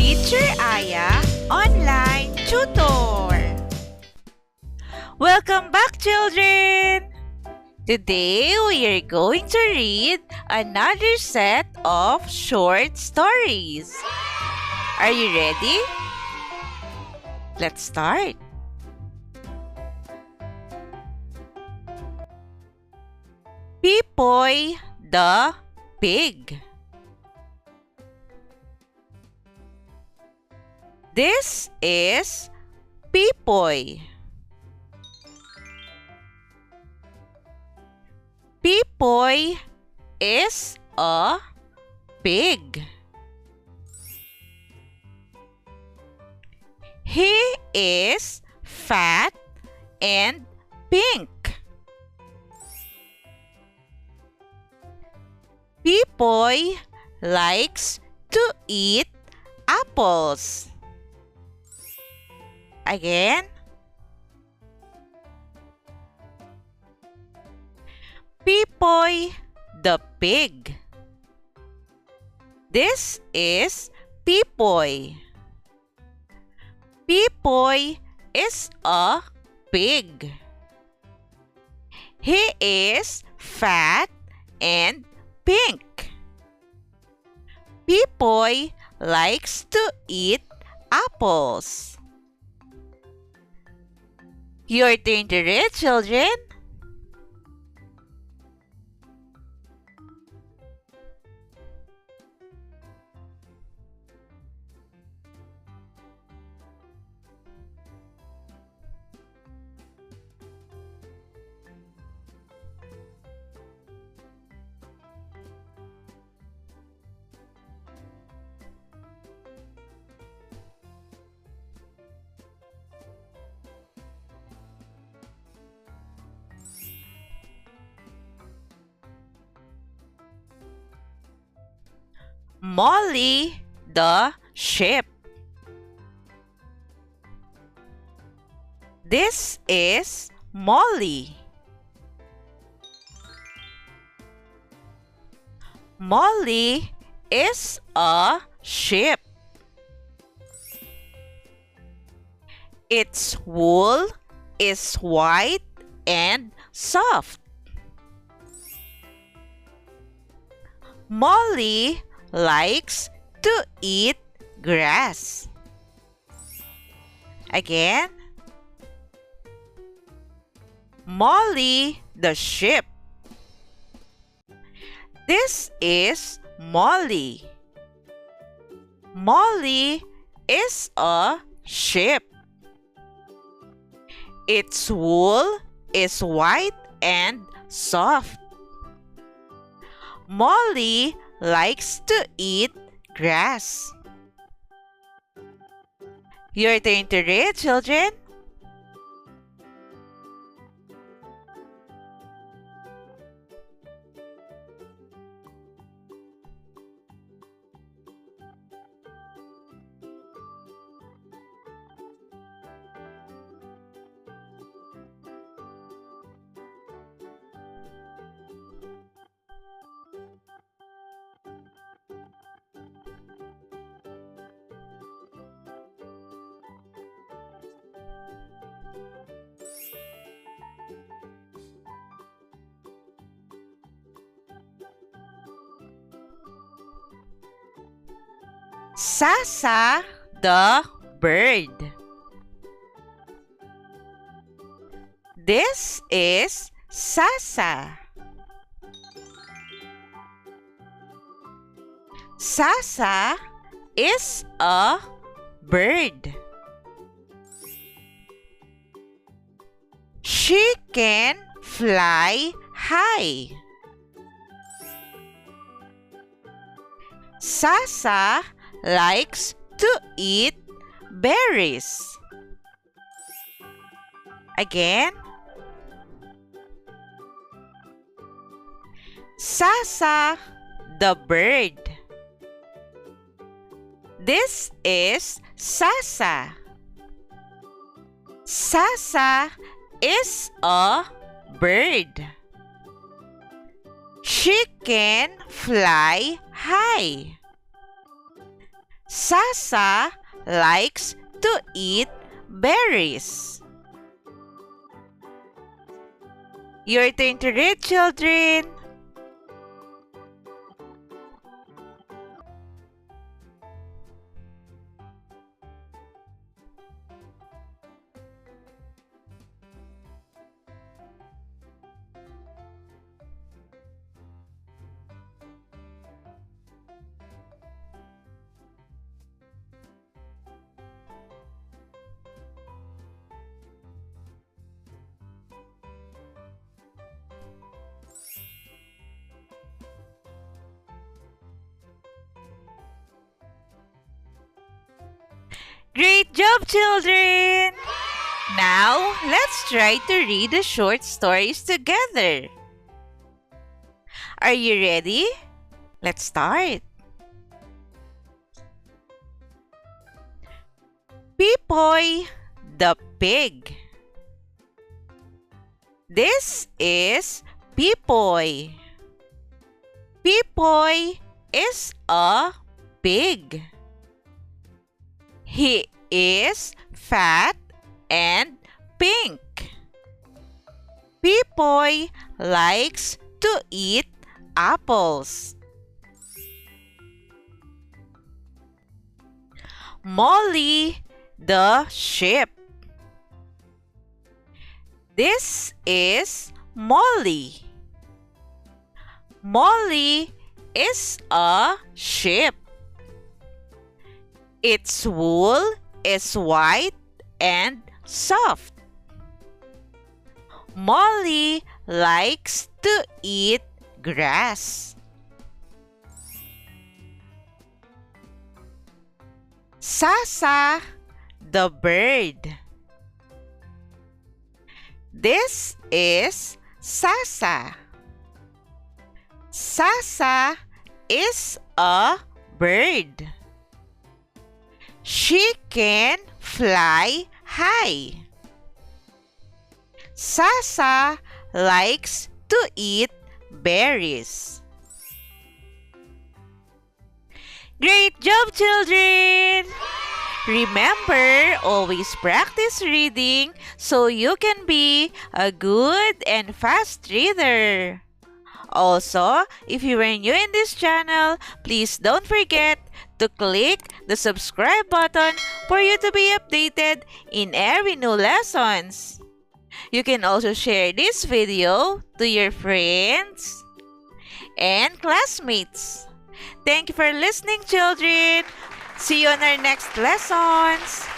Teacher Aya Online Tutor. Welcome back, children! Today, we are going to read another set of short stories. Are you ready? Let's start. Pipoy the Pig. This is Pipoy. Pipoy is a pig. He is fat and pink. Pipoy likes to eat apples. Again. Pipoy the Pig. This is Pipoy. Pipoy is a pig. He is fat and pink. Pipoy likes to eat apples. Your turn to read, children. Molly the sheep. This is Molly. Molly is a sheep. Its wool is white and soft. Molly likes to eat grass. Again. Molly the sheep. This is Molly. Molly is a sheep. Its wool is white and soft. Molly likes to eat grass. Your turn to read, children. Sasa the Bird. This is Sasa. Sasa is a bird. She can fly high. Sasa likes to eat berries. Again. Sasa the Bird. This is Sasa. Sasa is a bird. She can fly high. Sasa likes to eat berries. Your turn to read, children. Great job, children! Now, let's try to read the short stories together. Are you ready? Let's start. Pipoy the Pig. This is Pipoy. Pipoy is a pig. He is fat and pink. Pipoy likes to eat apples. Molly the sheep. This is Molly. Molly is a sheep. Its wool is white and soft. Molly likes to eat grass. Sasa the Bird. This is Sasa. Sasa is a bird. She can fly high. Sasa likes to eat berries. Great job, children! Remember, always practice reading so you can be a good and fast reader. Also, if you are new in this channel, please don't forget to click the subscribe button for you to be updated in every new lessons. You can also share this video to your friends and classmates. Thank you for listening, children. See you on our next lessons.